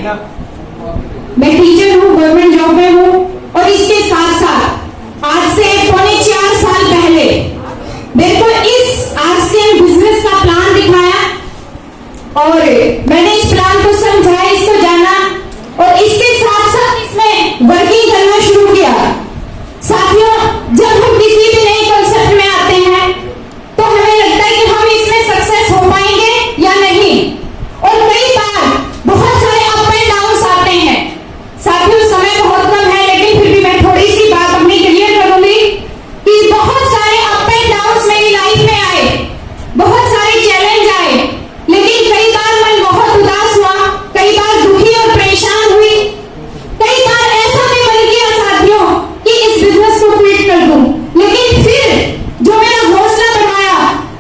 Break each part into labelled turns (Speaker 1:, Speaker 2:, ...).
Speaker 1: मैं टीचर हूँ, government job में हूँ और इसके साथ साथ आज से 4.25 साल पहले मेरे को इस आरसीएम बिजनेस का प्लान दिखाया और मैंने इस प्लान को समझा, इसको जाना और इसके साथ साथ इसमें वर्किंग करना शुरू किया। साथियों, जब हम किसी भी नए कॉन्सेप्ट में आते हैं तो हमें लगता है कि हम इसमें सक्सेस हो पाएंगे या नहीं, और कई बार बहुत सारे अप एंड डाउन्स आते हैं। साथियों, समय बहुत कम है लेकिन फिर भी मैं थोड़ी सी बात अपनी क्लियर करूंगी कि बहुत सारे अप एंड डाउन्स मेरी लाइफ में आए, बहुत सारे चैलेंज आए, लेकिन कई बार मन बहुत उदास हुआ, कई बार दुखी और परेशान हुई, कई बार ऐसा भी मन किया साथियों कि इस बिजनेस को क्विट कर दूं। लेकिन फिर जो मेरा हौसला बढ़ाया,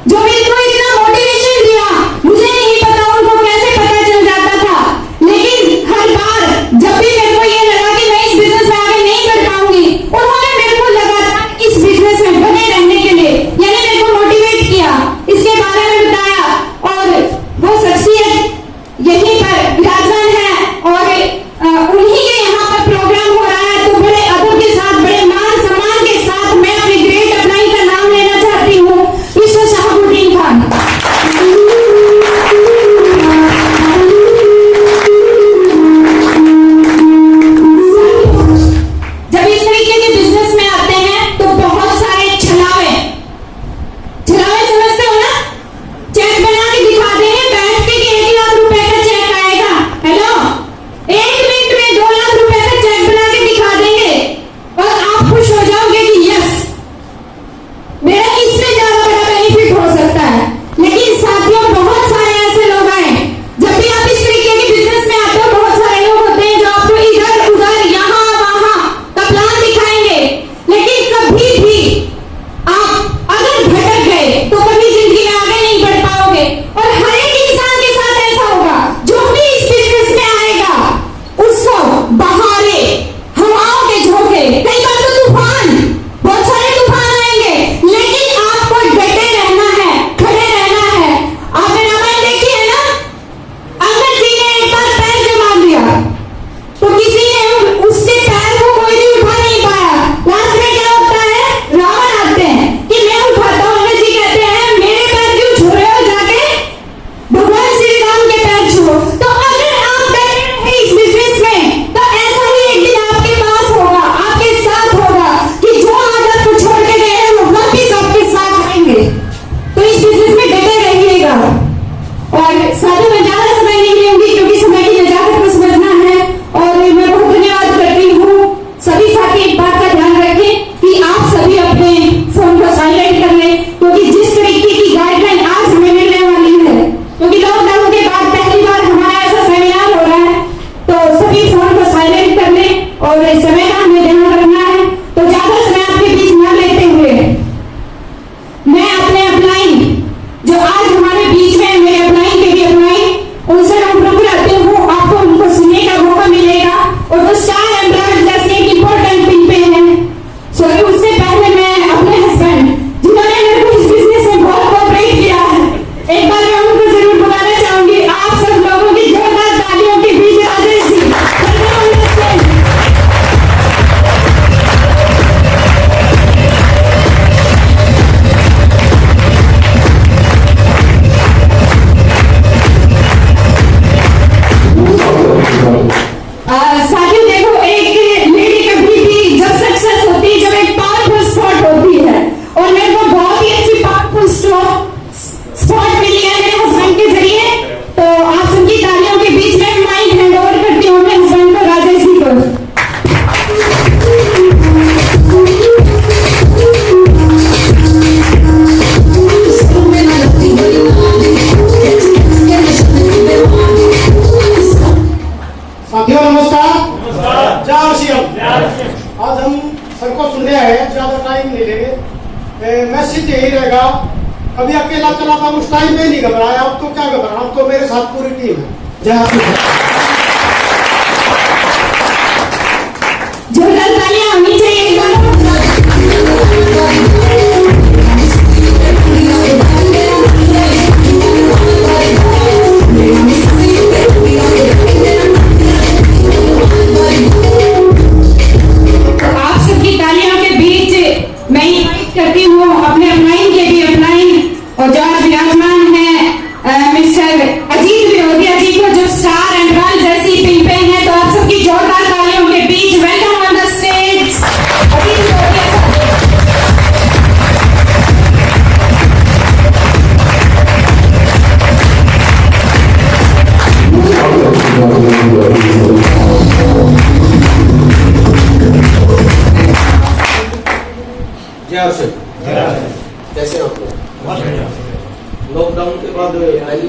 Speaker 1: जो मेरे को इतना मोटिवेशन दिया, मुझे नहीं पता उनको कैसे पता चल जाता था, लेकिन हर बार जब भी मेरे को ये लगा कि मैं इस बिजनेस में आगे नहीं कर पाऊंगी, उन्होंने मेरे को लगातार इस बिजनेस में बने रहने के लिए यानी मेरे को मोटिवेट किया, इसके बारे में बताया और वो शख्सियत यहीं पर विराजमान है और उन्हीं के यहाँ पर प्रोग्राम हो रहा है। तो बड़े अदब के साथ, बड़े मान सम्मान के साथ मैं अपने ग्रेट अपनाई का नाम लेना चाहती हूँ, ईश्वर शहाबुद्दीन खान। जब इस तरीके के बिजनेस में आते हैं तो बहुत सारे छलावे समझते हो ना, चेक बना के दिखा देंगे बैठ के कि 1 लाख रुपए का चेक आएगा। हेलो, 1 मिनट में 2 लाख रुपए का चेक बना के दिखा देंगे और आप खुश हो जाओगे कि यस, मेरा इससे ज्यादा बड़ा बेनिफिट हो सकता है। लेकिन साथियों, बहुत सारे ऐसे लोग आए, जब भी आप इस तरीके के बिजनेस में आते हो बहुत सारे लोग होते हैं जो आपको इधर उधर यहाँ वहां का प्लान दिखाएंगे, लेकिन कभी भी आप अगर भटक गए तो कभी जिंदगी में आगे नहीं बढ़ पाओगे। और हर एक इंसान के साथ ऐसा होगा, जो भी इस बिजनेस में आएगा उसको बहारे, हवाओं के झोंके, कई बार तो तूफान, बहुत सारे तूफान आएंगे, लेकिन आपको डटे रहना है, खड़े रहना है। आपने रामायण देखी है ना, अंगद जी ने एक बार पैर जमा दिया तो किसी ने उसके पैर को कोई भी उठा नहीं पाया। लास्ट में क्या होता है, रावण आते हैं कि मैं उठाता हूँ, अंगद जी कहते हैं मेरे पैर क्यों छू रहे हो, जाके भगवान श्री राम के पैर छुओ। तो अगर आप बैठे रहे इस बिजनेस में तो ऐसा ही एक दिन आपके पास होगा, आपके साथ होगा कि जो आज आपको छोड़ के गए हैं वो वापिस आपके साथ आएंगे। तो इस बिजनेस में डटे रहिएगा। और साथियों, मैं ज्यादा समय नहीं लूंगी क्योंकि समय की नजाकत को समझना है और मैं बहुत धन्यवाद करती हूँ। सभी साथी एक बात का ध्यान रखें कि आप सभी अपने फोन को साइलेंट कर लें, क्योंकि जिस तरीके की गाइडलाइन आज हमें मिलने वाली है, क्योंकि लॉकडाउन के बाद पहली बार हमारा ऐसा सेमिनार हो रहा है, तो सभी फोन को साइलेंट कर लें और समय का हमें ध्यान रखना है। तो ज्यादा समय आपके बीच न लेते हुए मैं अपने अपलाइन जो आज हमारे बीच में, मेरे अपलाइन के भी अपलाइन, उनसे रूबरू कराती हूँ, आपको उनको सुनने का मौका मिलेगा और वो स्टार एम्प्लॉयड जैसे एक इंपॉर्टेंट पिन पे है। सो उससे पहले मैं अपने हस्बैंड जिन्होंने मेरे को इस बिजनेस में बहुत कोऑपरेट किया है, एक बार मैं उनको जरूर बुलाना चाहूंगी। आप सब लोगों की जोरदार तालियों के बीच राजेश जी। साथियों, देखो, एक लेडी कभी भी जब सक्सेस होती है, जब एक पावरफुल स्पॉट होती है, और मेरे को बहुत ही अच्छी पावरफुल स्पॉट मिली है मेरे हस्बैंड के जरिए। तो आप सबकी तालियों के बीच में माइक हैंड ओवर करती हूँ अपने हस्बैंड को, राजेश जी को।
Speaker 2: साथियों नमस्कार, जय श्री राम। आज हम सबको सुनने आए हैं, ज्यादा टाइम नहीं लेंगे। मैसेज यही रहेगा, कभी अकेला चला था उस टाइम में नहीं घबराया, अब तो क्या घबराना, अब तो मेरे साथ पूरी टीम है। जय
Speaker 1: जोरदार तालियां होनी चाहिए एक बार।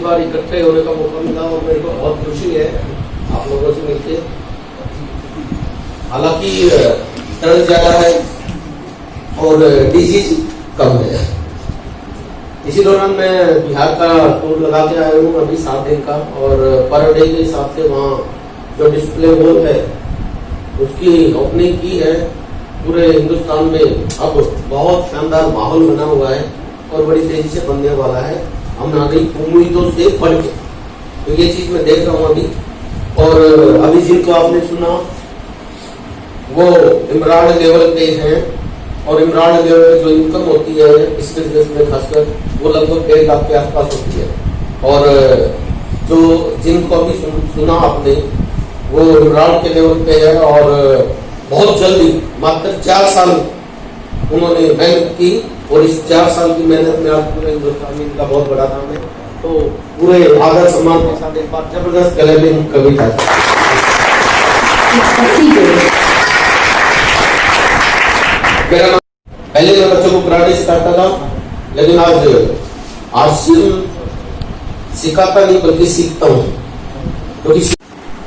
Speaker 3: बार इकट्ठे होने का मौका मिला और मेरे को बहुत खुशी है आप लोगों से मिलके। हालांकि दर्द ज्यादा है और डिजीज कम है। इसी दौरान मैं बिहार का टूर लगा के आया हूँ अभी 7 दिन का, और पर डे के हिसाब से वहाँ जो डिस्प्ले हॉल है उसकी ओपनिंग की है। पूरे हिंदुस्तान में अब बहुत शानदार माहौल बना हुआ है और बड़ी तेजी से बनने वाला है। हम नागरिक उम्मीदों से बढ़ के, तो ये चीज मैं देख रहा हूँ अभी। और अभी जिनको आपने सुना वो इमरान लेवल पे हैं, और इमरान लेवल पे जो इनकम होती है इस बिजनेस में खासकर वो लगभग 1.5 लाख के आसपास होती है। और जो जिनको अभी सुना आपने वो इमरान के लेवल पे है, और बहुत जल्दी मात्र 4 साल उन्होंने मेहनत की, और इस 4 साल की मेहनत में आज पूरे हिंदुस्तान में इनका बहुत बड़ा नाम है। तो पूरे आदर सम्मान के साथ एक बार जबरदस्त गले में कविता। पहले मैं बच्चों को कराटे सिखाता था, लेकिन आज आरसीएम सिखाता नहीं बल्कि सीखता हूँ, क्योंकि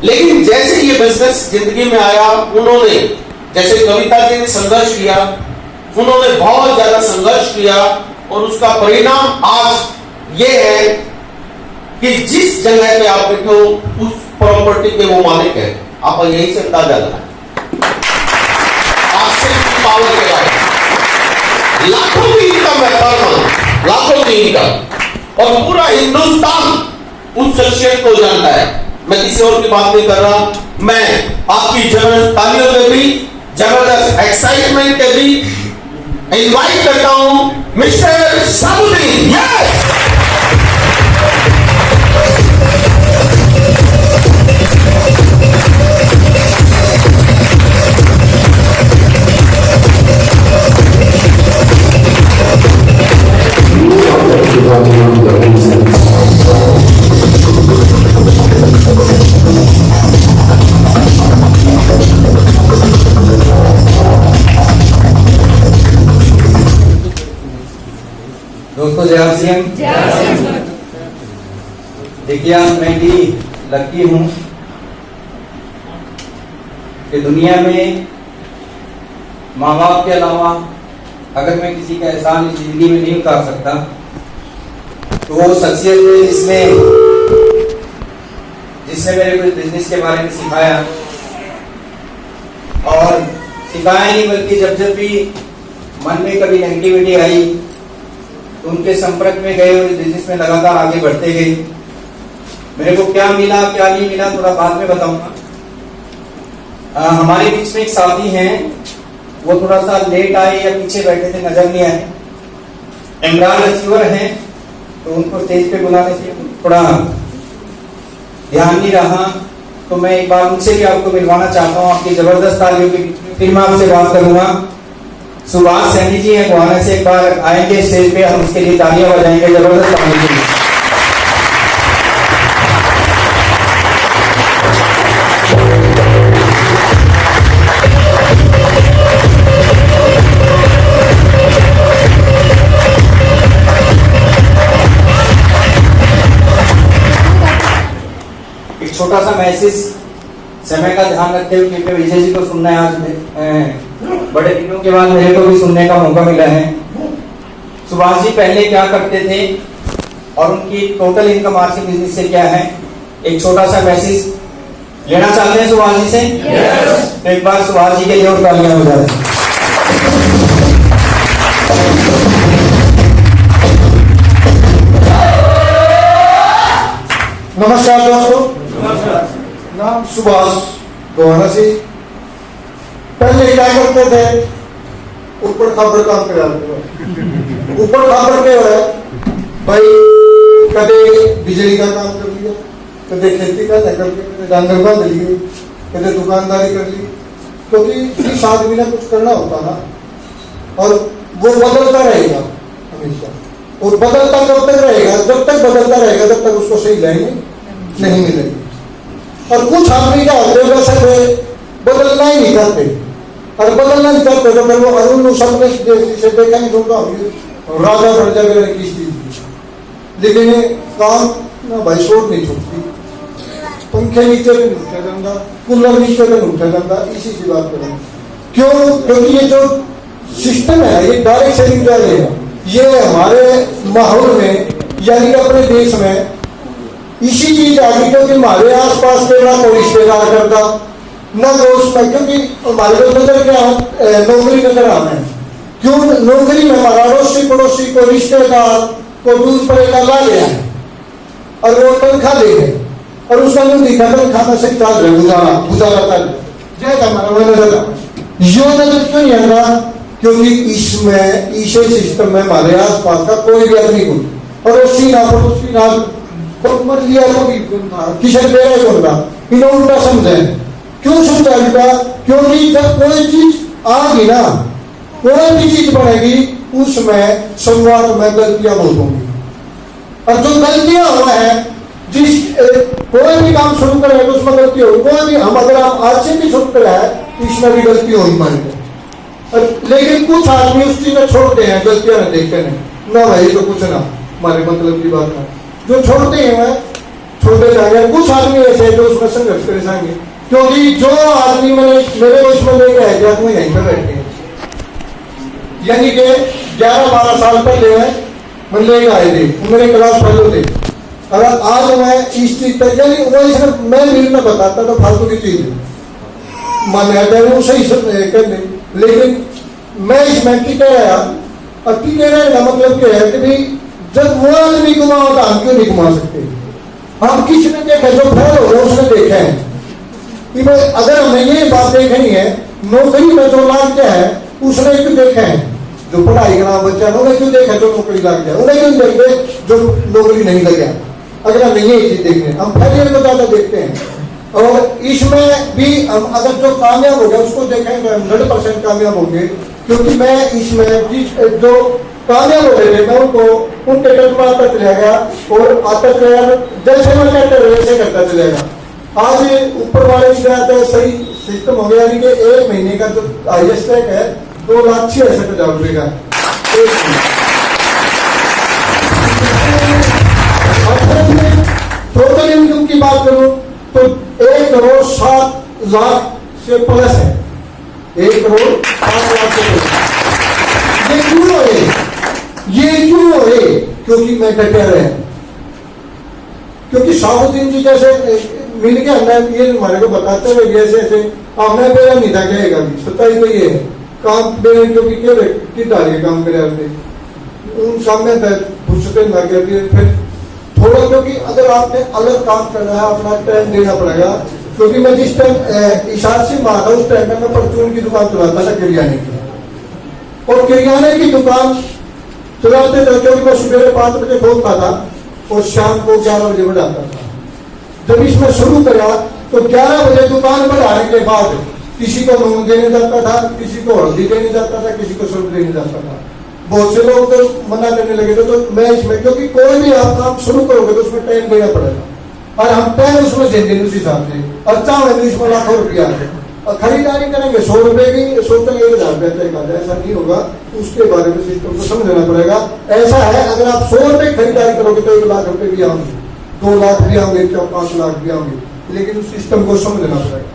Speaker 3: लेकिन जैसे ये बिजनेस जिंदगी में आया, उन्होंने जैसे कविता जी ने संघर्ष किया, उन्होंने बहुत ज्यादा संघर्ष किया, और उसका परिणाम आज ये है कि जिस जगह पे आप बैठे हो उस प्रॉपर्टी के वो मालिक है। आप यही से अंदाजा लगाएं पावर के बारे में। लाखों की इनकम है पर मंथ, लाखों की इनकम, और पूरा हिंदुस्तान उस शख्सियत को जानता है। मैं किसी और की बात नहीं कर रहा, मैं आपकी जबरदस्त तालियों के भी, जबरदस्त एक्साइटमेंट के भी इनवाइट करता हूं मिस्टर साबुद्दीन। यस,
Speaker 4: दोस्तों जय सिंह। देखिए मैं भी लकी हूं कि दुनिया में माँ बाप के अलावा अगर मैं किसी का एहसान इस जिंदगी में नहीं उतार सकता तो वो शख्सियत है जिसने मेरे को बिजनेस के बारे में सिखाया, और सिखाया नहीं बल्कि जब जब भी मन में कभी नेगेटिविटी आई तो उनके संपर्क में गए और बिजनेस में लगातार आगे बढ़ते गए। मेरे को क्या मिला क्या नहीं मिला थोड़ा बाद में बताऊंगा। हमारे बीच में एक साथी हैं, वो थोड़ा सा लेट आए या पीछे बैठे थे, नजर नहीं आए। इमरान अचीवर हैं, तो उनको स्टेज पे बुलाने से थोड़ा ध्यान नहीं रहा, तो मैं एक बार उनसे भी आपको मिलवाना चाहता हूँ आपकी जबरदस्त तालियों के बीच में। फिर मैं आपसे बात करूंगा। सुभाष सैनी जी हैं गोहाना से, एक बार आएंगे स्टेज पे, हम उसके लिए तालियां बजाएंगे जबरदस्त तालियों के लिए। एक छोटा सा मैसेज, समय का ध्यान रखते हुए, क्योंकि विजय जी को सुनना है आज बड़े दिनों के बाद मेरे को भी सुनने का मौका मिला है। सुभाष जी पहले क्या करते थे और उनकी टोटल इनकम आज के बिजनेस से क्या है, एक छोटा सा मैसेज लेना चाहते हैं सुभाष जी से। yes. तो एक बार सुभाष जी के लिए और तालियां हो जाए।
Speaker 2: नमस्कार दोस्तों, नाम सुभाष गोहाना से। पहले क्या करते थे, ऊपर खबर काम पे डालते, ऊपर खबर पे है भाई, कदे बिजली का काम कर लिया, कदे खेती का कर लिया, कदे डांगर बांध लिए, कदे दुकानदारी कर ली, क्योंकि जिस आदमी ने कुछ करना होता ना, और वो बदलता रहेगा हमेशा, और बदलता कब तक रहेगा, जब तक बदलता रहेगा तब तक उसको सही लाइन नहीं मिलेगी। और कुछ आदमी क्या होते हैं वैसे बदलना ही नहीं चाहते, और बदलना नहीं चाहते तो फिर वो अरुण सपने से देखा नहीं दूंगा राजा प्रजा की चीज
Speaker 5: लेकिन काम ना भाई शोर नहीं छुटती, पंखे नीचे भी नहीं उठा जाता, कूलर नीचे भी नहीं उठा जाता। इसी की बात करें क्यों, क्योंकि ये जो सिस्टम है ये डायरेक्ट सेलिंग जो है ये हमारे माहौल में यानी कि अपने देश में इसी चीज आ गई, क्योंकि हमारे आसपास के ना कोई रिश्तेदार करता ना दोस्त में, क्योंकि हमारे को नजर क्या नौकरी नजर आना है। क्यों नौकरी में हमारा अड़ोसी पड़ोसी को रिश्तेदार को दूध पड़ेगा ला लिया है और वो तनख्वाह ले गए और उसका नहीं दिखा तनख्वाह से चाल रहे गुजारा कर जय हमारा वो नजर यो नजर क्यों नहीं आता, क्योंकि इसमें इसे सिस्टम में हमारे आसपास का कोई भी आदमी को पड़ोसी ना मत लिया किसी बेड़ा कौन था इन्होंने उल्टा समझे। क्यों समझा बेटा, क्योंकि जब कोई चीज आएगी ना कोई भी चीज बनेगी उसमें संवाद में गलतियां बहुत होंगी, और जो गलतियां हुआ है जिस कोई भी काम शुरू करे तो उसमें गलती होगी। कोई भी हम अगर हम आज से भी शुरू करा है इसमें भी गलती होगी मान लो, लेकिन कुछ आदमी उस चीज में छोड़ते हैं, गलतियां नहीं देखते नहीं ना भाई तो कुछ ना हमारे मतलब की बात ना जो छोड़ते हैं वह छोड़ते जाएंगे। कुछ आदमी ऐसे हैं जो उसमें संघर्ष कर जाएंगे, क्योंकि जो आदमी मेरे उसमें लेके आए जाते हैं यहीं पर बैठे हैं, यानी कि 11-12 साल पहले मैं लेके आए थे मेरे क्लास फेलो थे। अगर आज मैं इस चीज पर यानी वो इसमें मैं रील में बताता तो फालतू की चीज है मान जाए वो सही करने, लेकिन मैं इसमें टिके रहा और टिके रहने का मतलब क्या है कि भाई जब वो आदमी कमाओ तो हम क्यों नहीं कमा सकते। हम किसी ने देखा जो फेल हो रहा उसने देखा है कि भाई अगर हमें ये बात देखनी है नौकरी में जो लाग क्या है उसने क्यों देखा है, जो पढ़ाई का बच्चा है उन्हें क्यों देखा जो नौकरी लग जाए, उन्हें क्यों देखते जो नौकरी नहीं लगे। अगर हम ये चीज देखते हम फेलियर को ज्यादा देखते हैं, और इसमें भी हम अगर जो कामयाब हो गया उसको देखेंगे 100% कामयाब होंगे, क्योंकि मैं इसमें जो कामयाब हो गए मैं उनको उनके कदम आता चलेगा और आता चलेगा जैसे मैं कहते रहे वैसे करता चलेगा। आज ऊपर वाले की तरह सही सिस्टम हो गया, यानी कि 1 महीने का जो हाईएस्ट टैग है 2,66,000 रुपए का। टोटल इनकम की बात करूं तो 1,07,00,000 से प्लस है, 1,07,00,000 से प्लस। ये क्यों है, ये क्यों है, क्योंकि मैं डटे रहे, क्योंकि साबुद्दीन जी जैसे मिल के हमने ये हमारे को बताते हुए जैसे ऐसे हमने मेरा नहीं था कहेगा भी सत्ताई तो ये काम मेरे क्योंकि क्या डालिए काम करे आपने उन सामने फुर्सतें लग जाती है फिर थोड़ा, क्योंकि अगर आपने अलग काम करना है अपना टाइम देना पड़ेगा। क्योंकि मैं जिस टाइम इशार से मारा उस टाइम में मैं परचून की दुकान चलाता था किरियाने की, और किरियाने की दुकान चलाते थे क्योंकि मैं सुबह 5 बजे खोलता था और शाम को 11 बजे बढ़ाता था। जब इसमें शुरू करा तो 11 बजे दुकान बढ़ाने के बाद किसी को नून देने जाता था, किसी को हल्दी देने जाता था, किसी को सुर्ख देने जाता था। बहुत से लोग तो मना करने लगे थे, तो मैं इसमें क्योंकि कोई भी आप काम शुरू करोगे तो उसमें टाइम देना पड़ेगा और हम टाइम उसमें दे देंगे उस हिसाब से, और चाहे इसमें लाखों रुपया और खरीदारी करेंगे 100 रुपए की 100 तक 1,000 रुपया तय कर, ऐसा नहीं होगा। उसके बारे में सिस्टम को समझना पड़ेगा। ऐसा है अगर आप 100 रुपए खरीदारी करोगे तो 1 लाख रुपए भी आएंगे, 2 लाख भी आएंगे, 5 लाख भी आएंगे, लेकिन उस सिस्टम को समझना पड़ेगा।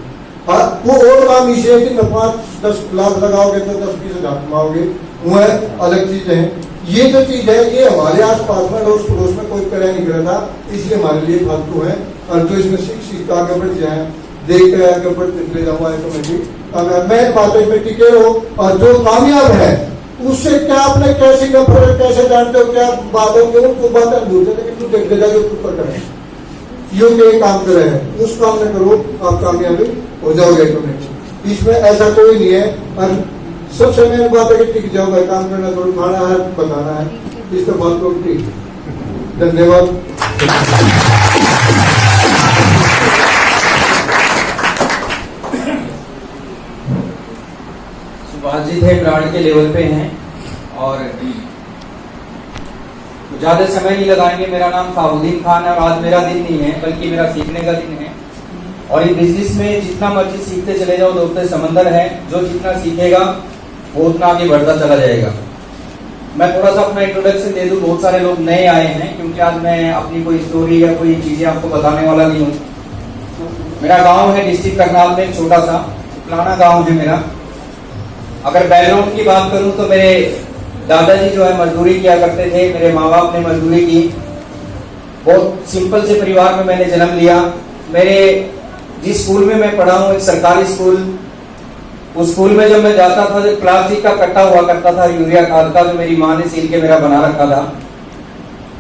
Speaker 5: हाँ वो और काम इसे है कि 5-10 लाख लगाओगे तो 10-20 हजार कमाओगे, वह अलग चीज है। ये जो चीज है ये हमारे आसपास में अड़ोस पड़ोस में कोई करे नहीं कर रहा, इसलिए हमारे लिए फालतू है। और जो इसमें सीख आगे बढ़ जाए देख कर आगे बढ़ते चले जाऊँ मैं बातें में टिके हो, और जो कामयाब है उससे क्या आपने कैसी नफरत कैसे जानते हो क्या बात होगी उनको बातें भूल जाते, लेकिन तू देख ले जाए ऊपर करें यो के काम कर रहे हैं उस काम में करो आप कामयाबी हो जाओगे। तुम्हें इसमें ऐसा कोई नहीं है। और सबसे मेन बात है कि टिक जाओगे, काम करना थोड़ा खाना है बताना है, इसके बाद को ठीक। धन्यवाद।
Speaker 4: सुभाष जी थे ब्रांड के लेवल पे हैं और ज्यादा समय नहीं लगाएंगे। मेरा नाम फाउद्दीन खान है और आज मेरा दिन नहीं है बल्कि मेरा सीखने का दिन है। और ये बिजनेस में जितना मर्जी सीखते चले जाओ दोस्तों समंदर है, जो जितना सीखेगा वो उतना आगे बढ़ता चला जाएगा। मैं थोड़ा सा अपना इंट्रोडक्शन दे दूं। बहुत सारे लोग नए आए हैं, क्योंकि आज मैं अपनी कोई स्टोरी या कोई चीजें आपको बताने वाला नहीं हूँ। मेरा गांव है डिस्ट्रिक्ट करनाल में, एक छोटा सा पुराना गांव है मेरा। अगर बैकग्राउंड की बात करूं तो मेरे दादाजी जो है मजदूरी किया करते थे, मेरे माँ बाप ने मजदूरी की। बहुत सिंपल से परिवार में मैंने जन्म लिया। मेरे जिस स्कूल में मैं पढ़ा हूँ, एक सरकारी स्कूल, उस स्कूल में जब मैं जाता था तो प्लास्टिक का कट्टा हुआ करता था यूरिया खाद का, जो मेरी माँ ने सील के मेरा बना रखा था।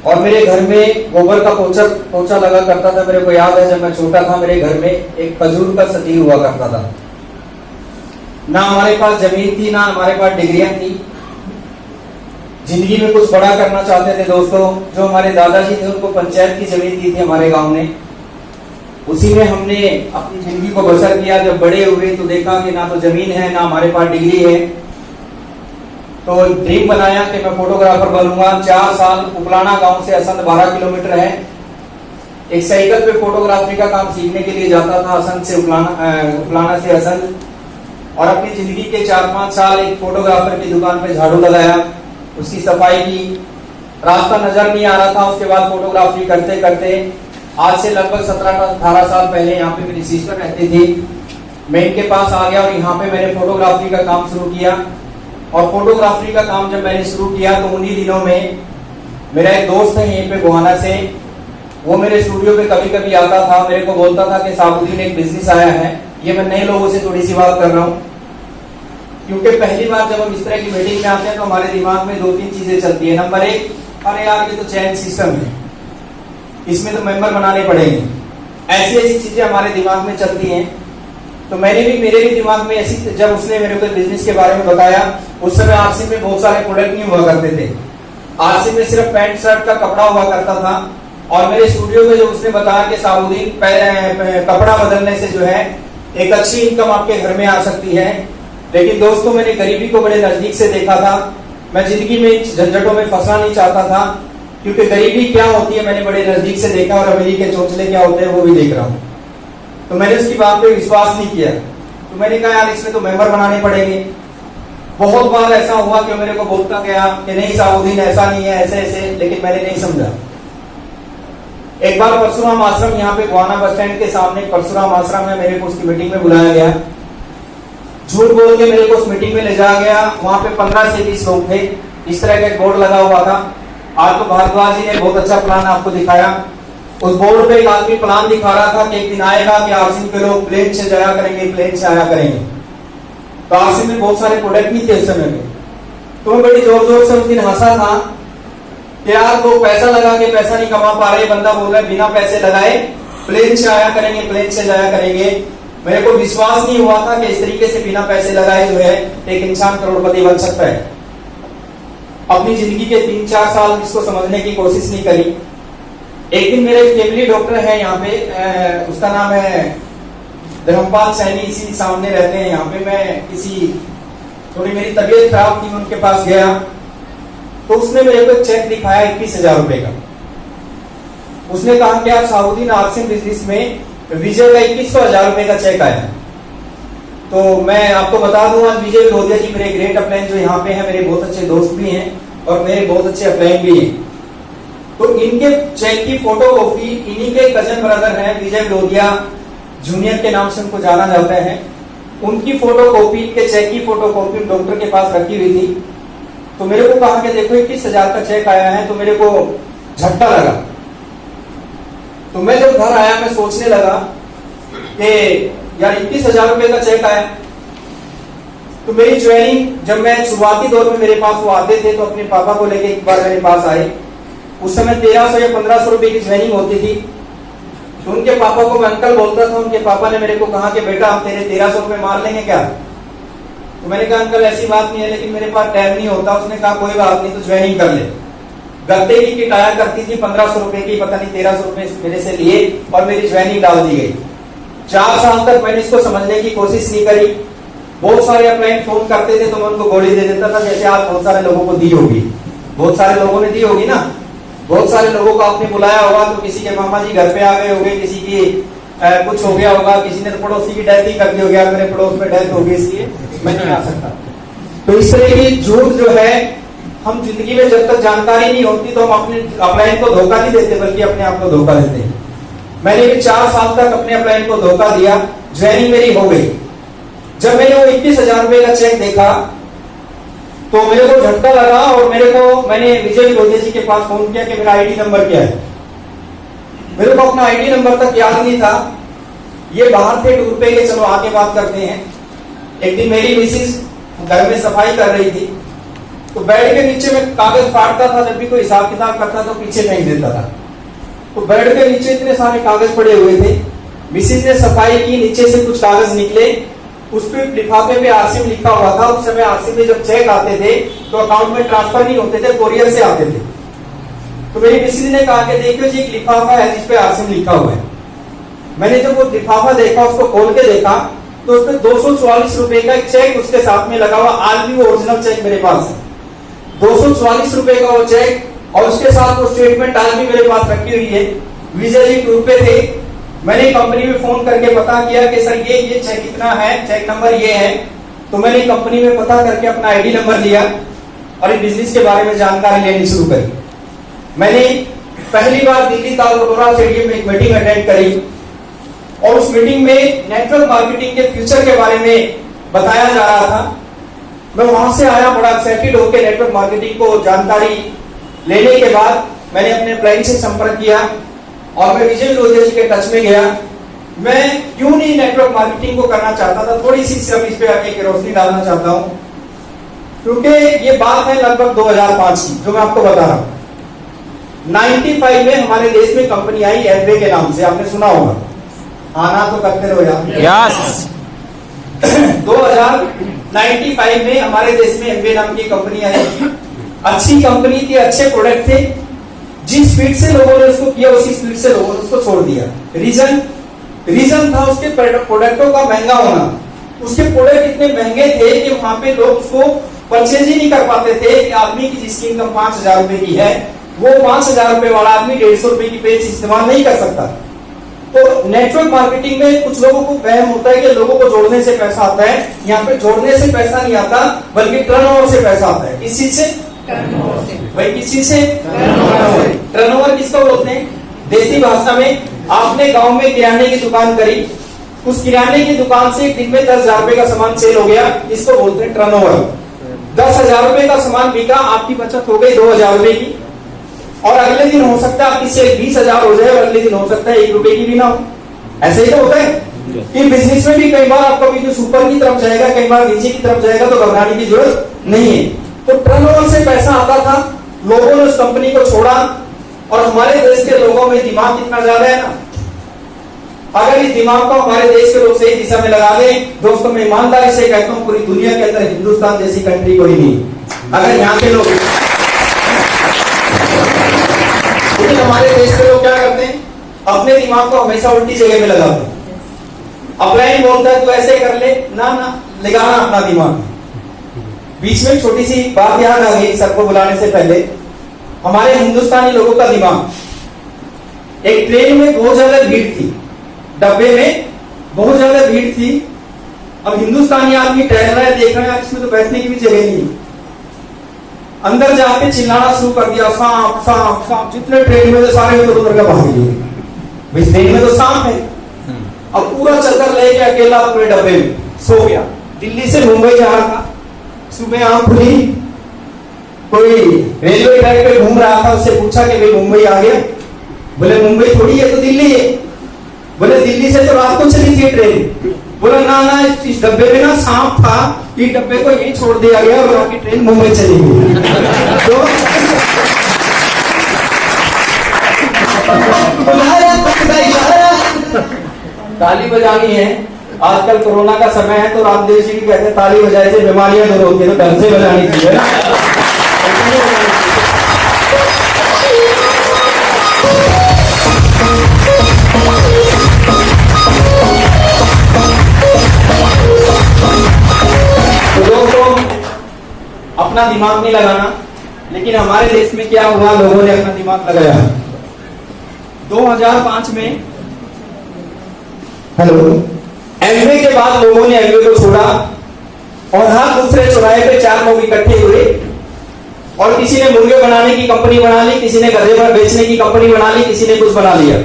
Speaker 4: और मेरे घर में गोबर का पोछा लगा करता था। मेरे को याद है जब मैं छोटा था, मेरे घर में एक खजूर का सती हुआ करता था। ना हमारे पास जमीन थी, ना हमारे पास डिग्रियां थी। जिंदगी में कुछ बड़ा करना चाहते थे दोस्तों। जो हमारे दादाजी थे उनको पंचायत की जमीन दी थी हमारे गांव ने, उसी में हमने अपनी जिंदगी को बसर किया। जब बड़े हुए तो देखा कि ना तो जमीन है, ना हमारे पास डिग्री है। तो ड्रीम बनाया कि मैं फोटोग्राफर बनूंगा। 4 साल उपलाना गांव से असंध 12 किलोमीटर है। एक साइकिल पे फोटोग्राफी का काम सीखने के लिए जाता था असंध से उपलाना से असंध। और अपनी जिंदगी के 4-5 साल एक फोटोग्राफर की दुकान पे झाड़ू लगाया, उसकी सफाई की। रास्ता नजर नहीं आ रहा था। उसके बाद फोटोग्राफी करते करते आज से लगभग 17-18 साल पहले यहाँ पे मेरी सिस्टर रहती थी। मैं इनके पास आ गया और यहाँ पे मैंने फोटोग्राफी का काम शुरू किया। और फोटोग्राफी का काम जब मैंने शुरू किया तो उन्हीं दिनों में मेरा एक दोस्त है यहीं पे गोहाना से, वो मेरे स्टूडियो पे कभी कभी आता था। मेरे को बोलता था कि साबुद्दीन एक बिजनेस आया है। ये मैं नए लोगों से थोड़ी सी बात कर रहा हूँ, क्योंकि पहली बार जब हम इस तरह की मीटिंग में आते हैं तो हमारे दिमाग में 2-3 चीजें चलती है। नंबर 1, अरे यार ये तो चैन सिस्टम है, इसमें तो मेंबर बनाने पड़ेंगे। ऐसी ऐसी चीजें हमारे दिमाग में चलती हैं। तो मेरे भी दिमाग में ऐसी, जब उसने मेरे को बिजनेस के बारे में बताया, उस समय आरसी में बहुत सारे प्रोडक्ट नहीं हुआ करते थे। आरसी में सिर्फ पैंट शर्ट का कपड़ा हुआ करता था। और मेरे स्टूडियो में जो उसने बताया कि साबुद्दीन कपड़ा बदलने से जो है एक अच्छी इनकम आपके घर में आ सकती है। लेकिन दोस्तों मैंने गरीबी को बड़े नजदीक से देखा था। मैं जिंदगी में झंझटों में फंसना नहीं चाहता था, क्योंकि गरीबी क्या होती है मैंने बड़े नजदीक से देखा, और अमीरी के चोंचले क्या होते हैं वो भी देख रहा हूँ। तो मैंने उसकी बात पे विश्वास नहीं किया। तो मैंने कहा यार इसमें तो मेंबर बनाने पड़ेंगे। बहुत बार ऐसा हुआ कि मेरे को बोलता गया कि नहीं साबुद्दीन ऐसा नहीं है, ऐसे ऐसे, लेकिन मैंने नहीं समझा। एक बार परशुराम आश्रम यहाँ पे गोहाना बस स्टैंड के सामने परशुराम आश्रम है, मेरे को उसकी मीटिंग में बुलाया गया। झूठ बोल के मेरे को उस मीटिंग में ले जाया गया। वहां पे 15 से 20 लोग थे। इस तरह का एक बोर्ड लगा हुआ था। आज तो भारद्वाज जी ने बहुत अच्छा प्लान आपको दिखाया। उस बोर्ड पे एक आदमी प्लान दिखा रहा था कि एक दिन आएगा कि आरसी के लोग प्लेन से जाया करेंगे, प्लेन से आया करेंगे। तो आरसी में बहुत सारे प्रोडक्ट नहीं थे उस समय में। तो मैं बड़ी जोर जोर से उस दिन हंसा था कि यार वो पैसा लगा के पैसा नहीं कमा पा रहे। बंदा बोल रहा है बिना पैसे लगाए प्लेन से आया करेंगे, प्लेन से जाया करेंगे। मेरे को विश्वास नहीं हुआ था कि इस तरीके से बिना पैसे लगाए जो है एक इंसान करोड़पति बन सकता है। अपनी जिंदगी के 3-4 साल इसको समझने की कोशिश नहीं करी। एक दिन मेरे फैमिली डॉक्टर है यहाँ पे, उसका नाम है धर्मपाल सैनी, इसी सामने रहते हैं यहाँ पे। मैं थोड़ी मेरी तबीयत खराब थी, उनके पास गया तो उसने मेरे को चेक दिखाया 21,000 रुपए का। उसने कहा कि आप साबुद्दीन आर्ट्स बिजनेस में विजय का 21,000 रुपए का चेक आया। तो मैं आपको बता दूं, आज विजय विरोधिया जी मेरे ग्रेट अपलाइन जो यहाँ पे हैं, मेरे बहुत अच्छे दोस्त भी हैं और मेरे बहुत अच्छे अपलाइन भी हैं। तो इनके चेक की फोटो कॉपी इन्हीं के कजन ब्रदर हैं, विजय विरोधिया जूनियर के नाम से उनको जाना जाता है। उनकी फोटो कॉपी, इनके चेक की फोटो कॉपी डॉक्टर के पास रखी हुई थी। तो मेरे को कहा कि देखो 21,000 का चेक आया है। तो मेरे को झटका लगा। तो मैं जब घर आया मैं सोचने लगा कि यार 21,000 रुपए का चेक आया। तो मेरी ज्वेलिंग, जब मैं शुरुआती दौर में मेरे पास वो आते थे तो अपने पापा को लेके एक बार मेरे पास आए। उस समय 1300 या 1500 रुपए की ज्वेलिंग होती थी। तो उनके पापा को मैं अंकल बोलता था। उनके पापा ने मेरे को कहा कि बेटा हम तेरे 1300 रुपए मार लेंगे क्या? तो मैंने कहा अंकल ऐसी बात नहीं है, लेकिन मेरे पास टाइम नहीं होता। उसने कहा कोई बात नहीं, तो ज्वेलिंग कर ले। गत्ते की किट आया करती थी 1500 रुपए की, पता नहीं 1300 रुपए मेरे से लिए और मेरी ज्वेलिंग डाल दी गई। 4 साल तक मैंने इसको समझने की कोशिश नहीं करी। बहुत सारे अपलाइन फोन करते थे तो मैं उनको गोली दे देता था, जैसे आप बहुत सारे लोगों को दी होगी, बहुत सारे लोगों ने दी होगी ना। बहुत सारे लोगों को आपने बुलाया होगा तो किसी के मामा जी घर पे आ गए होंगे, किसी की कुछ हो गया होगा, किसी ने तो पड़ोसी की डेथ ही कर दी होगी, मेरे पड़ोस में डेथ होगी इसलिए मैं नहीं आ सकता। तो इस तरह की झूठ जो है हम जिंदगी में जब तक जानकारी नहीं होती तो हम अपने अपलाइन को धोखा नहीं देते, बल्कि अपने आप को धोखा देते हैं। मैंने भी 4 साल तक अपने अपलाइन को धोखा दिया, ज्वाइनिंग मेरी हो गई। जब मैंने वो 21,000 रुपए का चेक देखा तो मेरे को झटका लगा और मैंने विजय विरोधी जी के पास फोन किया कि मेरा आईडी नंबर क्या है। मेरे को अपना आईडी नंबर तक याद नहीं था। ये बाहर थे टूर पे के, चलो आगे बात करते हैं। एक दिन मेरी मिसिस घर में सफाई कर रही थी, तो बेड के नीचे में कागज फाड़ता था, जब भी कोई हिसाब किताब करता तो पीछे फेंक देता था। तो बेड के नीचे इतने सारे कागज पड़े हुए थे। मिसिस ने सफाई की, नीचे से कुछ कागज निकले, उस पे लिफाफे पे आरसीएम लिखा हुआ था। उस समय आरसीएम में जब चेक आते थे तो अकाउंट में ट्रांसफर नहीं होते थे, कोरियर से आते थे। तो मेरी मिसिस ने कहा कि देखियो जी एक लिफाफा है जिस पे आरसीएम लिखा हुआ है। मैंने जब वो लिफाफा देखा, उसको खोल के देखा तो उसमें 244 रुपए का एक चेक उसके साथ में लगा हुआ। आज भी वो ओरिजिनल चेक मेरे पास है, 244 रुपए का वो चेक, और उसके साथ वो स्टेटमेंट आज भी मेरे पास रखी हुई है। विजय जी टूर पे थे, मैंने कंपनी में फोन करके पता किया कि सर ये चेक कितना है, चेक नंबर ये है। तो मैंने कंपनी में पता करके अपना आईडी नंबर लिया और इस बिजनेस के बारे में जानकारी लेनी शुरू करी। मैंने पहली बार दिल्ली तालकटोरा स्टेडियम में एक मीटिंग अटेंड करी और उस मीटिंग में नेटवर्क मार्केटिंग के फ्यूचर के बारे में बताया जा रहा था। मैं वहां से आया बड़ा एक्साइटेड होकर नेटवर्क मार्केटिंग को जानकारी लेने के बाद मैंने अपने क्लाइंट से संपर्क किया और मैं विजय विरोधी जी के टच में गया। मैं क्यों नहीं नेटवर्क मार्केटिंग को करना चाहता था, थोड़ी सी सिर्फ इस पे आके रोशनी डालना चाहता हूं, क्योंकि ये बात है लगभग 2005 की जो मैं आपको बता रहा हूं। 95 में हमारे देश में कंपनी आई एमवे के नाम से, आपने सुना होगा। हाँ ना तो करते रहो यार।
Speaker 6: यस
Speaker 4: 2095 में हमारे देश में एमवे नाम की कंपनी आई। अच्छी कंपनी थी, अच्छे प्रोडक्ट थे। जिस स्पीड से लोगों ने उसको किया उसी स्पीड से लोगों ने उसको छोड़ दिया। रीजन था उसके प्रोडक्टों का महंगा होना। उसके प्रोडक्ट इतने महंगे थे कि वहां पे लोग उसको परचेज ही नहीं कर पाते थे। कि आदमी की जिसकी इनकम 5,000 रुपए की है, वो 5,000 रुपए वाला आदमी 150 रुपए की पेज इस्तेमाल नहीं कर सकता। तो नेटवर्क मार्केटिंग में कुछ लोगों को वहम होता है कि लोगों को जोड़ने से पैसा आता है। यहाँ पे जोड़ने से पैसा नहीं आता, बल्कि टर्नओवर से पैसा आता है। किस चीज से? भाई किस चीज से? टर्नओवर किसको बोलते हैं? देसी भाषा में आपने गांव में किराने की दुकान करी, उस किराने की दुकान से एक दिन में 10,000 रुपए का सामान सेल हो गया, इसको बोलते हैं टर्नओवर। 10,000 रुपए का सामान बिका, आपकी बचत हो गई 2,000 रुपए की। और अगले दिन हो सकता है आपकी सेल 20,000 हो जाए और अगले दिन हो सकता है 1 रुपए की भी ना हो। ऐसे ही तो होता है कि बिजनेस में भी कई बार आपका बिजनेस ऊपर की तरफ जाएगा, कई बार नीचे की तरफ जाएगा, तो घबराने की जरूरत नहीं है। तो टर्नओवर से पैसा आता था, लोगों ने उस कंपनी को छोड़ा। और हमारे देश के लोगों में दिमाग कितना ज्यादा है ना, अगर इस दिमाग को हमारे देश के लोग सही दिशा में लगा दें, दोस्तों मैं ईमानदारी से कहता हूं पूरी दुनिया के अंदर हिंदुस्तान जैसी कंट्री कोई नहीं। अगर यहाँ के लोग, लेकिन हमारे देश के लोग क्या करते हैं, अपने दिमाग को हमेशा उल्टी जगह में लगाते हैं। अपलाइन बोलता है तो ऐसे कर ले, ना लगाना अपना दिमाग। बीच में छोटी सी बात याद आ गई सर को बुलाने से पहले। हमारे हिंदुस्तानी लोगों का दिमाग, एक ट्रेन में बहुत ज्यादा भीड़ थी, डब्बे में बहुत ज्यादा भीड़ थी। अब हिंदुस्तानी आदमी टहल रहा है, देख रहे हैं इसमें तो बैठने की भी जगह नहीं। अंदर जाके चिल्लाना शुरू कर दिया, सांप सांप सांप। जितने ट्रेन में तो सारे उधर उधर का भाग गए, भाई ट्रेन में तो सांप है। अब पूरा चक्कर लेके अकेला अपने डब्बे में सो गया। दिल्ली से मुंबई जा रहा था, सुबह आंख खुली, कोई रेलवे ट्रैक पे घूम रहा था, उससे पूछा कि भाई मुंबई आ गया? बोले मुंबई थोड़ी है, तो दिल्ली है। बोले दिल्ली से तो रात को चली थी ट्रेन। बोला ना इस डब्बे में ना सांप था, इस डब्बे को यहीं छोड़ दिया गया और आपकी ट्रेन मुंबई चली गई। तो ताली बजानी है। आजकल कोरोना का समय है, तो रामदेव जी भी कहते हैं ताली बजाए से बीमारियां दूर होती है, तो ढंग से बजानी चाहिए ना। तो दोस्तों अपना दिमाग नहीं लगाना, लेकिन हमारे देश में क्या हुआ, लोगों ने अपना दिमाग लगाया। 2005 में एमवे के बाद लोगों ने एमवे को छोड़ा और हर दूसरे चौराहे पे 4 लोग इकट्ठे हुए और किसी ने मुर्गे बनाने की कंपनी बना ली, किसी ने गधे पर बेचने की कंपनी बना ली, किसी ने कुछ बना लिया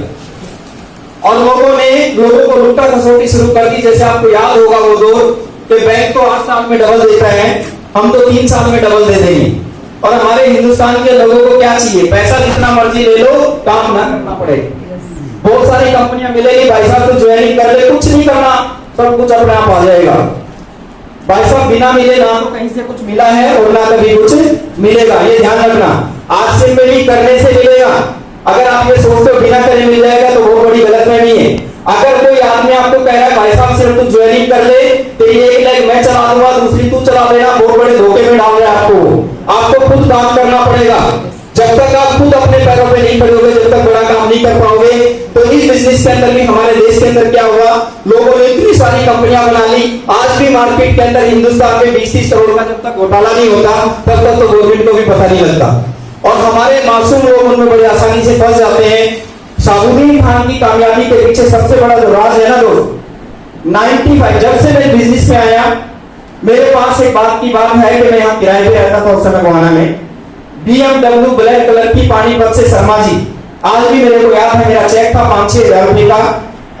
Speaker 4: और लोगों को लुट्टा खसोटी शुरू कर दी। जैसे आपको याद होगा वो दौर कि बैंक तो 8 साल में डबल देता है, हम तो 3 साल में डबल दे देंगे। और हमारे हिंदुस्तान के लोगों को क्या चाहिए? पैसा जितना मर्जी ले लो, काम ना करना पड़े। बहुत सारी कंपनियां मिलेगी, भाई साहब तो ज्वाइनिंग कर ले, कुछ नहीं करना, सब कुछ अपने आप आ जाएगा। भाई साहब बिना मिले ना तो कहीं से कुछ मिला है और ना कभी कुछ मिलेगा, ये ध्यान रखना। आज से मेरी करने से मिलेगा। अगर आप ये सोचते हो बिना करे मिल जाएगा तो बहुत बड़ी गलतफहमी है। अगर कोई आदमी आपको कह रहा है भाई साहब सिर्फ तू ज्वाइनिंग कर ले, तो ये एक लेग मैं चला दूंगा, दूसरी तू चला देना, बहुत बड़े धोखे में डाल रहा है आपको खुद काम करना पड़ेगा। जब तक आप खुद अपने पैरों पे नहीं खड़े होगे, जब तक बड़ा काम नहीं कर पाओगे। तो इस बिजनेस के अंदर भी हमारे देश के अंदर क्या हुआ, लोगों ने इतनी सारी कंपनियां बना ली। आज भी मार्केट के अंदर हिंदुस्तान में 20-30 करोड़ का जब तक घोटाला नहीं होता तब तक तो गवर्नमेंट को भी पता नहीं लगता और हमारे मासूम लोग उनमें बड़ी आसानी से फंस जाते हैं। शाहबुद्दीन खान की कामयाबी के पीछे सबसे बड़ा जो राज है ना दोस्त, 95 जब से मैं बिजनेस में आया, मेरे पास एक बात है कि मैं यहाँ किराए पे रहता था उस समय गोहाना में, BMW ब्लैक कलर की पानीपत से शर्मा जी, आज भी मेरे को याद है। मेरा चेक था 5-6 हजार रुपए का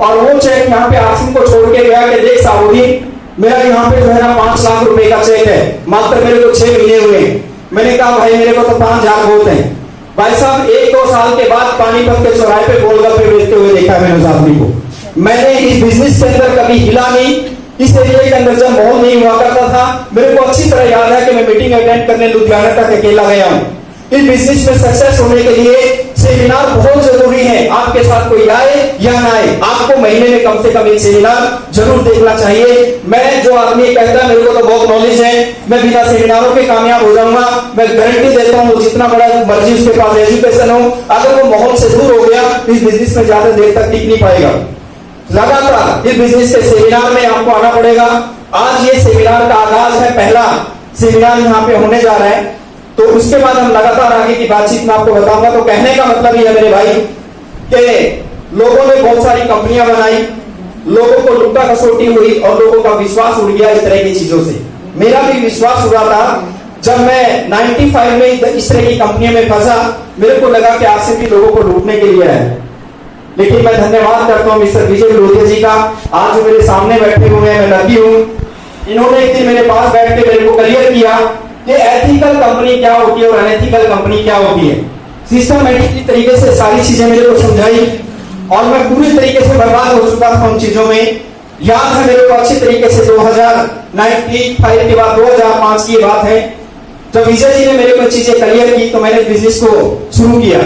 Speaker 4: और वो चेक यहाँ पे आसिम को छोड़ के गया कि देख शाहबुद्दीन, मेरा यहाँ पे जो है ना 5 लाख रुपए का चेक है, मात्र मेरे को 6 महीने हुए। मैंने कहा भाई मेरे को तो 5,000 बहुत है। भाई साहब 1-2 साल के बाद पानीपत के चौराहे पे गोलगप्पे बेचते हुए देखा मैंने उस आदमी को। मैंने इस बिजनेस के अंदर कभी हिला नहीं। इस एरिया के अंदर जब माहौल नहीं हुआ करता था, मेरे को अच्छी तरह याद है कि मैं मीटिंग अटेंड करने लुधियाना तक अकेला गया हूँ। इस बिजनेस में सक्सेस होने के लिए सेमिनार बहुत जरूरी है। आपके साथ कोई आए या ना आए, आपको महीने में कम से कम एक सेमिनार जरूर देखना चाहिए। मैं जो आदमी कहता है मेरे को तो बहुत नॉलेज है, मैं बिना सेमिनारों के कामयाब हो जाऊंगा, मैं गारंटी देता हूँ। जितना बड़ा मर्जी उसके पास एजुकेशन हो, अगर वो माहौल से दूर हो गया इस बिजनेस में ज्यादा देर तक टिक नहीं पाएगा। लगातार इस बिजनेस के सेमिनार में आपको आना पड़ेगा। आज ये सेमिनार का आगाज है, पहला सेमिनार यहाँ पे होने जा रहा है, तो उसके बाद हम लगातार आगे की बातचीत में आपको बताऊंगा। तो कहने का मतलब ये है मेरे भाई कि लोगों ने बहुत सारी कंपनियां बनाई, लोगों को लुट्टा खसोटी हुई और लोगों का विश्वास उड़ गया इस तरह की चीजों से। मेरा भी विश्वास हुआ था जब मैं 95 में इस तरह की कंपनियों में फंसा, मेरे को लगा कि आज से भी लोगों को लूटने के लिए है। लेकिन मैं धन्यवाद करता हूँ मिस्टर विजय लोधिया जी का, आज जो मेरे सामने बैठे हुए हैं, मैं लगी हूँ। इन्होंने एक दिन मेरे पास बैठ के मेरे को क्लियर किया कि एथिकल कंपनी क्या होती है और अनएथिकल कंपनी क्या होती है। सिस्टमैटिक तरीके से सारी चीजें मेरे को समझाई और मैं पूरी तरीके से बर्बाद हो चुका था उन चीजों में। याद है मेरे को अच्छी तरीके से 2095 के बाद 2005 की बात है, जब विजय जी ने मेरे को चीजें क्लियर की तो मैंने बिजनेस को शुरू किया।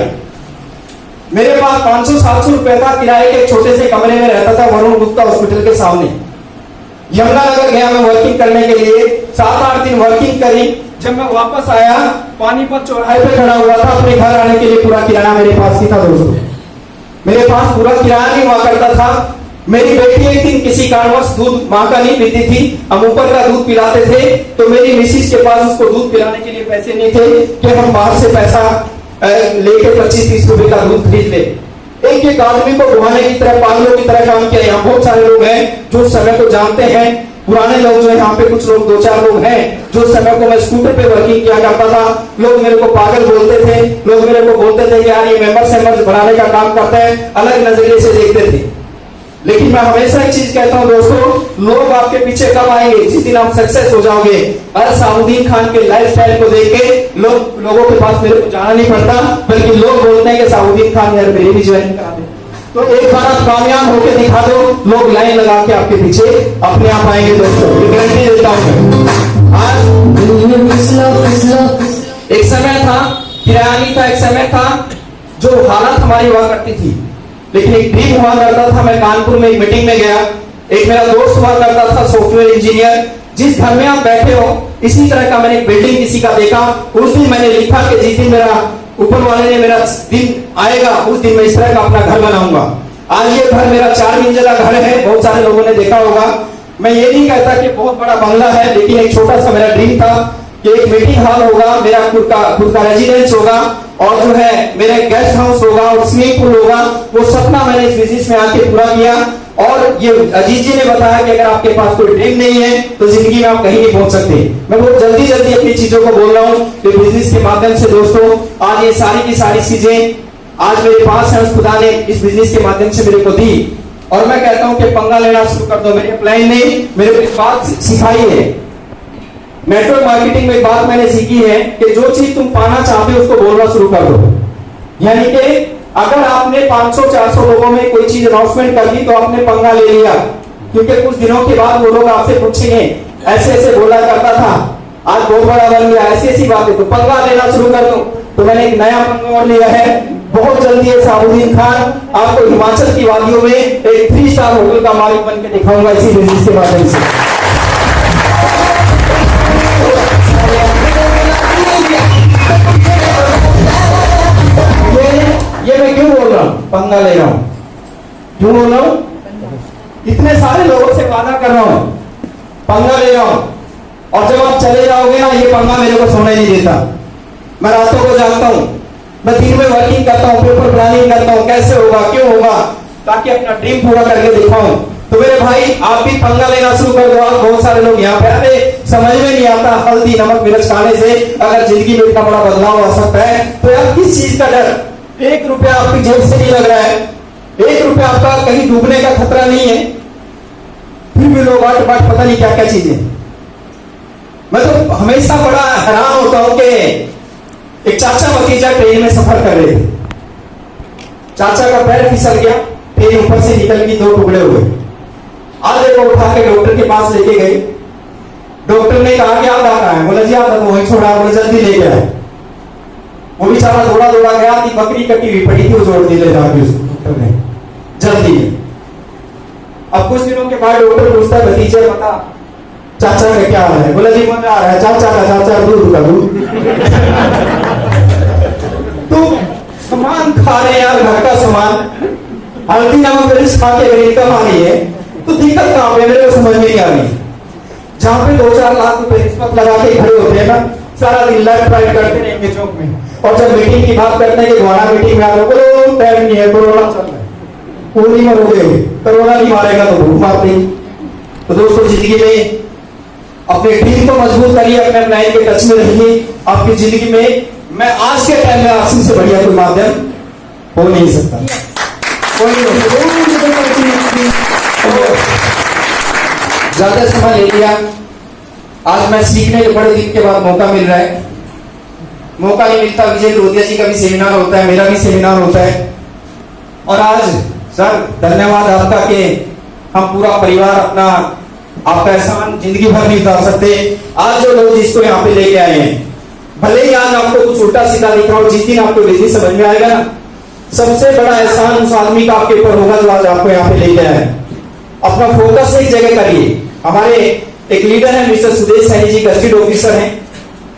Speaker 4: मेरे पास 500-700 रुपए था, किराए के छोटे से कमरे में रहता था वरुण गुप्ता हॉस्पिटल के सामने। यमुनानगर गया मैं वर्किंग करने के लिए, 7-8 दिन वर्किंग करी। जब मैं वापस आया, पानीपत चौराहे पे खड़ा हुआ था, अपने घर आने के लिए पूरा किराया मेरे पास ही था दोस्तों। मेरे पास पूरा किराया नहीं हुआ करता था। मेरी बेटी एक दिन किसी कारणवश दूध माँ का नहीं पीती थी, हम ऊपर का दूध पिलाते थे, तो मेरी मिसिस के पास उसको दूध पिलाने के लिए पैसे नहीं थे कि हम बाहर से पैसा लेके 25-30 रुपए का दूध खरीद ले। एक आदमी को घुमाने की तरह, पागलों की तरह काम किया। यहाँ बहुत सारे लोग हैं जो समय को जानते हैं, पुराने लोग जो है यहाँ पे कुछ लोग 2-4 लोग हैं जो समय को मैं स्कूटर पे वर्किंग किया करता था। लोग मेरे को पागल बोलते थे, लोग मेरे को बोलते थे कि यार ये मेंबर्स बनाने का काम करते हैं, अलग नजरिए से देखते थे। लेकिन मैं हमेशा एक चीज कहता हूँ दोस्तों, लोग आपके पीछे कब आएंगे? जिस दिन आप सक्सेस हो जाओगे। और शाहबुद्दीन खान के लाइफस्टाइल को देख के लोगों के पास मेरे को जाना नहीं पड़ता, बल्कि लोग बोलते हैं कि शाहबुद्दीन खान यार मेरी भी ज्वाइन करा दे। तो एक बार आप कामयाब होकर दिखा दो, लोग लाइन लगा के आपके पीछे अपने आप आएंगे दोस्तों, ये गारंटी देता हूँ। आज एक समय था, किराया नहीं था, एक समय था जो हालत हमारी हुआ करती थी, लेकिन एक ड्रीम हुआ करता था। मैं कानपुर में एक मीटिंग में गया, एक मेरा दोस्त हुआ करता था सॉफ्टवेयर इंजीनियर। जिस घर में आप बैठे हो इसी तरह का मैंने बिल्डिंग किसी का देखा। उस दिन मैंने लिखा कि जिस दिन मेरा ऊपर वाले ने मेरा दिन आएगा उस दिन मैं इस तरह का अपना घर बनाऊंगा। आज ये घर मेरा 4 मंजिला घर है, बहुत सारे लोगों ने देखा होगा। मैं ये नहीं कहता कि बहुत बड़ा बंगला है, लेकिन एक छोटा सा मेरा ड्रीम था कि एक मीटिंग हॉल होगा, मेरा खुद का रेजिडेंस होगा और जो है मेरा गेस्ट हाउस होगा और स्विमिंग पूल होगा। वो सपना मैंने इस बिजनेस में आके पूरा किया। और ये अजीत जी ने बताया कि अगर आपके पास कोई ड्रीम नहीं है तो जिंदगी में आप कहीं नहीं पहुंच सकते। मैं बहुत जल्दी जल्दी अपनी चीजों को बोल रहा हूँ कि बिजनेस के माध्यम से दोस्तों आज ये सारी की सारी चीजें आज मेरे पास है, उस खुदा ने इस बिजनेस के माध्यम से मेरे को दी। और मैं कहता हूँ कि पंगा लेना शुरू कर दो। मेरे प्लान ने मेरे को एक बात सिखाई है, नेटवर्क मार्केटिंग में एक बात मैंने सीखी है कि जो चीज तुम पाना चाहते हो उसको बोलना शुरू कर दो। यानी कि अगर आपने 500-400 लोगों में कोई चीज अनाउंसमेंट कर दी तो आपने पंगा ले लिया, क्योंकि कुछ दिनों के बाद वो लोग आपसे पूछेंगे ऐसे ऐसे बोला करता था, आज बहुत बड़ा बन गया, ऐसी ऐसी बातें, तो पंगा लेना शुरू कर दो। तो मैंने एक नया पंगा और लिया है, बहुत जल्दी है साबुद्दीन खान आपको हिमाचल की वादियों में एक 3 स्टार होटल का मालिक बन के दिखाऊंगा इसी बिजनेस के माध्यम से। ये मैं क्यों बोल रहा हूँ, पंगा ले रहा हूँ, क्यों बोल रहा हूँ? इतने सारे लोगों से वादा कर रहा हूँ, पंगा ले रहा हूँ, और जब आप चले जाओगे ना ये पंगा मेरे को सोने नहीं देता। मैं रातों को जागता हूँ, मैं दिन में वर्किंग करता हूँ, पेपर प्लानिंग करता हूँ, कैसे होगा क्यों होगा, ताकि अपना ड्रीम पूरा करके दिखाऊं। तो मेरे भाई आप भी पंगा लेना शुरू कर दो। आप बहुत सारे लोग यहाँ पे अरे समझ में नहीं आता हल्दी नमक मिर्च खाने से अगर जिंदगी में इतना बड़ा बदलाव आ सकता है, तो यार किस चीज का डर? 1 रुपया आपकी जेब से नहीं लग रहा है, 1 रुपया आपका कहीं डूबने का खतरा नहीं है, फिर भी लोग बाट बाट पता नहीं क्या क्या चीजें। मैं तो हमेशा बड़ा हैरान होता हूं कि एक चाचा भतीजा ट्रेन में सफर कर रहे थे, चाचा का पैर फिसल गया, ट्रेन ऊपर से निकल गई, 2 टुकड़े हुए। आधे को उठा के डॉक्टर के पास लेके गए, डॉक्टर ने कहा कि आप कहाँ है? बोला जी आप तो वहीं छोड़ा, बोले जल्दी ले गया। वो बेचारा दौड़ा दौड़ा गया, थी बकरी कटी हुई पड़ी थी, वो जोड़ दी ले जाके उसको डॉक्टर ने जल्दी। अब कुछ दिनों के बाद डॉक्टर पूछता है भतीजे बता चाचा का क्या हाल है? बोला जी मजा आ रहा है, चाचा दूध का दूध। तो सामान खा रहे यार, घर का सामान, हल्दी नमक मिर्च खा के गरीब कमा रही है, तो दिक्कत कहां पे? मेरे को समझ में नहीं आ रही। जहां पे 2-4 लाख रुपए रिश्वत लगा के खड़े होते हैं ना, सारा दिन लेफ्ट राइट करते रहेंगे चौक में, और जब मीटिंग की बात करते हैं कि द्वारा मीटिंग में आ रहे हो, टाइम नहीं है, कोरोना चल रहा है, पूरी मरोगे, कोरोना नहीं मारेगा तो भूख मार देगी। तो दोस्तों जिंदगी में अपने ड्रीम को मजबूत करिए, अपने लाइन के टच में रहिए। आपकी जिंदगी में मैं आज के टाइम में आपसे से बढ़िया कोई माध्यम हो नहीं सकता, कोई नहीं। ज्यादा समय ले लिया, आज मैं सीखने के बड़े दिन के बाद मौका मिल रहा है, मौका नहीं मिलता। विजय रोदिया जी का भी सेमिनार होता है, मेरा भी सेमिनार होता है, और आज सर धन्यवाद आपका कि हम पूरा परिवार अपना आपका एहसान जिंदगी भर नहीं उतार सकते। आज जो लोग जिसको यहाँ पे लेके आए हैं, भले ही आज आपको कुछ उल्टा सीधा दिख रहा हो, जिस दिन आपको बिजनेस समझ में आएगा ना, सबसे बड़ा एहसान उस आदमी का आपके ऊपर होगा जो आज आपको यहाँ पे लेके आए। अपना फोकस एक जगह करिए। हमारे एक लीडर है mister Sudesh Saini ji, gazetted officer हैं,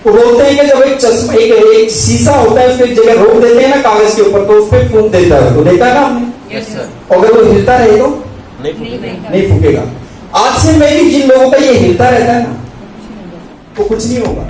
Speaker 4: वो बोलते हैं कि जब एक चश्मा एक शीशा होता है उसको एक जगह रोक देते हैं ना कागज के ऊपर, तो उस पर फूंक देता है, उसको देखा ना आपने? Yes sir. अगर वो हिलता रहे तो नहीं फूकेगा। आज से मैं भी जिन लोगों का ये हिलता रहता है ना, वो कुछ नहीं होगा।